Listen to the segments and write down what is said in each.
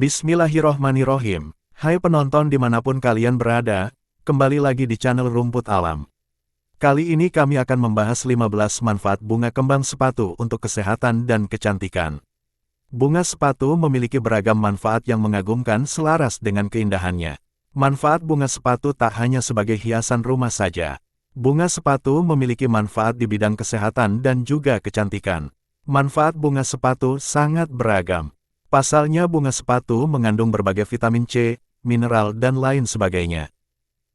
Bismillahirrohmanirrohim. Hai penonton dimanapun kalian berada, kembali lagi di channel Rumput Alam. Kali ini kami akan membahas 15 manfaat bunga kembang sepatu untuk kesehatan dan kecantikan. Bunga sepatu memiliki beragam manfaat yang mengagumkan selaras dengan keindahannya. Manfaat bunga sepatu tak hanya sebagai hiasan rumah saja. Bunga sepatu memiliki manfaat di bidang kesehatan dan juga kecantikan. Manfaat bunga sepatu sangat beragam. Pasalnya bunga sepatu mengandung berbagai vitamin C, mineral dan lain sebagainya.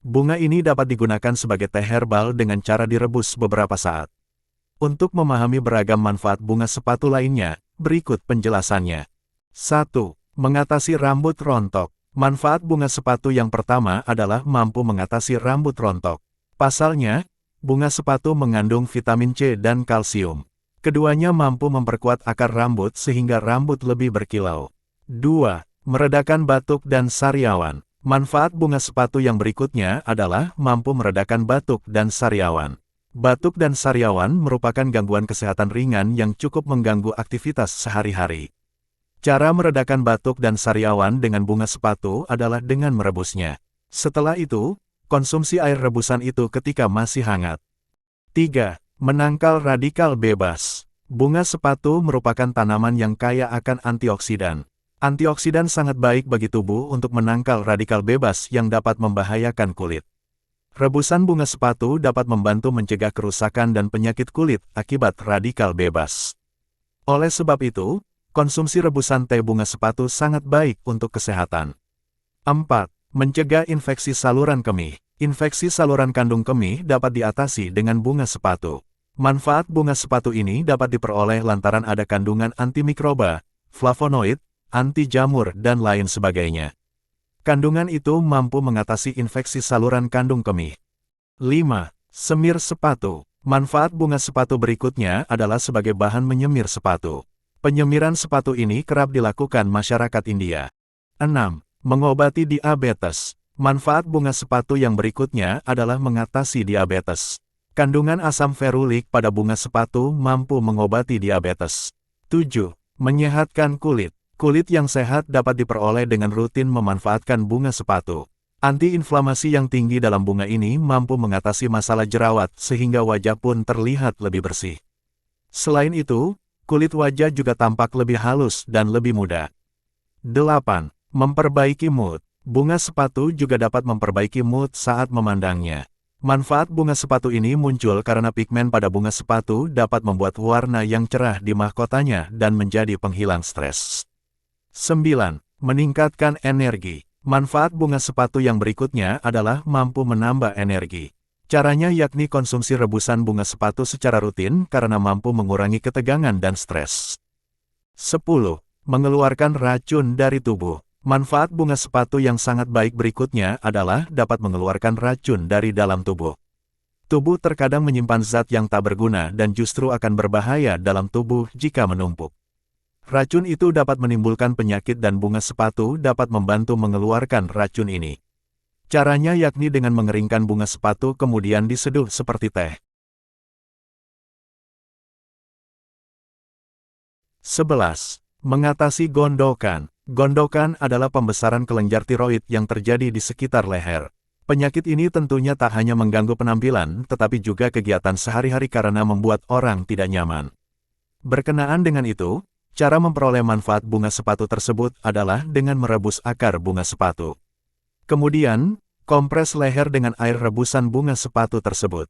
Bunga ini dapat digunakan sebagai teh herbal dengan cara direbus beberapa saat. Untuk memahami beragam manfaat bunga sepatu lainnya, berikut penjelasannya. 1. Mengatasi rambut rontok. Manfaat bunga sepatu yang pertama adalah mampu mengatasi rambut rontok. Pasalnya, bunga sepatu mengandung vitamin C dan kalsium. Keduanya mampu memperkuat akar rambut sehingga rambut lebih berkilau. 2. Meredakan batuk dan sariawan. Manfaat bunga sepatu yang berikutnya adalah mampu meredakan batuk dan sariawan. Batuk dan sariawan merupakan gangguan kesehatan ringan yang cukup mengganggu aktivitas sehari-hari. Cara meredakan batuk dan sariawan dengan bunga sepatu adalah dengan merebusnya. Setelah itu, konsumsi air rebusan itu ketika masih hangat. 3. Menangkal radikal bebas. Bunga sepatu merupakan tanaman yang kaya akan antioksidan. Antioksidan sangat baik bagi tubuh untuk menangkal radikal bebas yang dapat membahayakan kulit. Rebusan bunga sepatu dapat membantu mencegah kerusakan dan penyakit kulit akibat radikal bebas. Oleh sebab itu, konsumsi rebusan teh bunga sepatu sangat baik untuk kesehatan. 4. Mencegah infeksi saluran kemih. Infeksi saluran kandung kemih dapat diatasi dengan bunga sepatu. Manfaat bunga sepatu ini dapat diperoleh lantaran ada kandungan antimikroba, flavonoid, anti jamur dan lain sebagainya. Kandungan itu mampu mengatasi infeksi saluran kandung kemih. 5. Semir sepatu. Manfaat bunga sepatu berikutnya adalah sebagai bahan menyemir sepatu. Penyemiran sepatu ini kerap dilakukan masyarakat India. 6. Mengobati diabetes. Manfaat bunga sepatu yang berikutnya adalah mengatasi diabetes. Kandungan asam ferulik pada bunga sepatu mampu mengobati diabetes. 7. Menyehatkan kulit. Kulit yang sehat dapat diperoleh dengan rutin memanfaatkan bunga sepatu. Antiinflamasi yang tinggi dalam bunga ini mampu mengatasi masalah jerawat sehingga wajah pun terlihat lebih bersih. Selain itu, kulit wajah juga tampak lebih halus dan lebih muda. 8. Memperbaiki mood. Bunga sepatu juga dapat memperbaiki mood saat memandangnya. Manfaat bunga sepatu ini muncul karena pigmen pada bunga sepatu dapat membuat warna yang cerah di mahkotanya dan menjadi penghilang stres. 9. Meningkatkan energi. Manfaat bunga sepatu yang berikutnya adalah mampu menambah energi. Caranya yakni konsumsi rebusan bunga sepatu secara rutin karena mampu mengurangi ketegangan dan stres. 10. Mengeluarkan racun dari tubuh. Manfaat bunga sepatu yang sangat baik berikutnya adalah dapat mengeluarkan racun dari dalam tubuh. Tubuh terkadang menyimpan zat yang tak berguna dan justru akan berbahaya dalam tubuh jika menumpuk. Racun itu dapat menimbulkan penyakit dan bunga sepatu dapat membantu mengeluarkan racun ini. Caranya yakni dengan mengeringkan bunga sepatu kemudian diseduh seperti teh. 11. Mengatasi gondokan. Gondokan adalah pembesaran kelenjar tiroid yang terjadi di sekitar leher. Penyakit ini tentunya tak hanya mengganggu penampilan, tetapi juga kegiatan sehari-hari karena membuat orang tidak nyaman. Berkenaan dengan itu, cara memperoleh manfaat bunga sepatu tersebut adalah dengan merebus akar bunga sepatu. Kemudian, kompres leher dengan air rebusan bunga sepatu tersebut.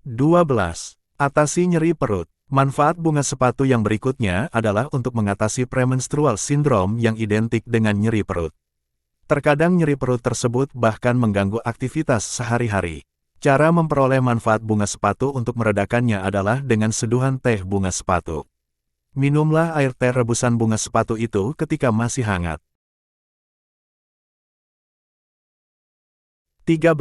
12. Atasi nyeri perut. Manfaat bunga sepatu yang berikutnya adalah untuk mengatasi premenstrual syndrome yang identik dengan nyeri perut. Terkadang nyeri perut tersebut bahkan mengganggu aktivitas sehari-hari. Cara memperoleh manfaat bunga sepatu untuk meredakannya adalah dengan seduhan teh bunga sepatu. Minumlah air teh rebusan bunga sepatu itu ketika masih hangat. 13.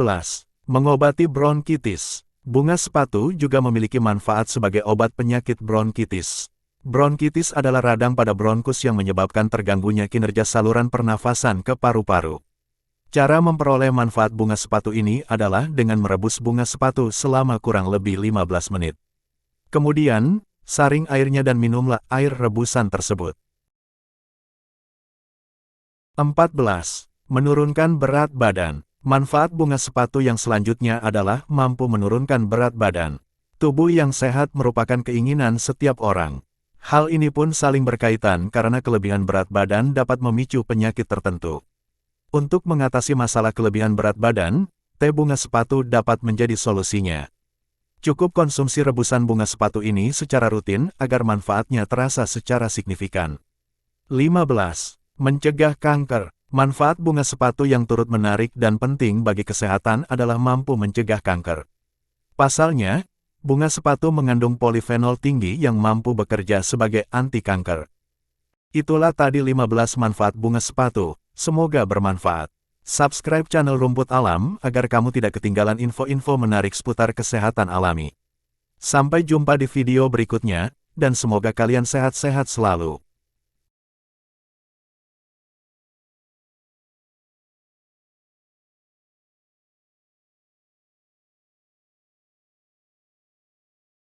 Mengobati bronkitis. Bunga sepatu juga memiliki manfaat sebagai obat penyakit bronkitis. Bronkitis adalah radang pada bronkus yang menyebabkan terganggunya kinerja saluran pernafasan ke paru-paru. Cara memperoleh manfaat bunga sepatu ini adalah dengan merebus bunga sepatu selama kurang lebih 15 menit. Kemudian, saring airnya dan minumlah air rebusan tersebut. 14. Menurunkan berat badan. Manfaat bunga sepatu yang selanjutnya adalah mampu menurunkan berat badan. Tubuh yang sehat merupakan keinginan setiap orang. Hal ini pun saling berkaitan karena kelebihan berat badan dapat memicu penyakit tertentu. Untuk mengatasi masalah kelebihan berat badan, teh bunga sepatu dapat menjadi solusinya. Cukup konsumsi rebusan bunga sepatu ini secara rutin agar manfaatnya terasa secara signifikan. 15. Mencegah kanker. Manfaat bunga sepatu yang turut menarik dan penting bagi kesehatan adalah mampu mencegah kanker. Pasalnya, bunga sepatu mengandung polifenol tinggi yang mampu bekerja sebagai anti kanker. Itulah tadi 15 manfaat bunga sepatu, semoga bermanfaat. Subscribe channel Rumput Alam agar kamu tidak ketinggalan info-info menarik seputar kesehatan alami. Sampai jumpa di video berikutnya, dan semoga kalian sehat-sehat selalu.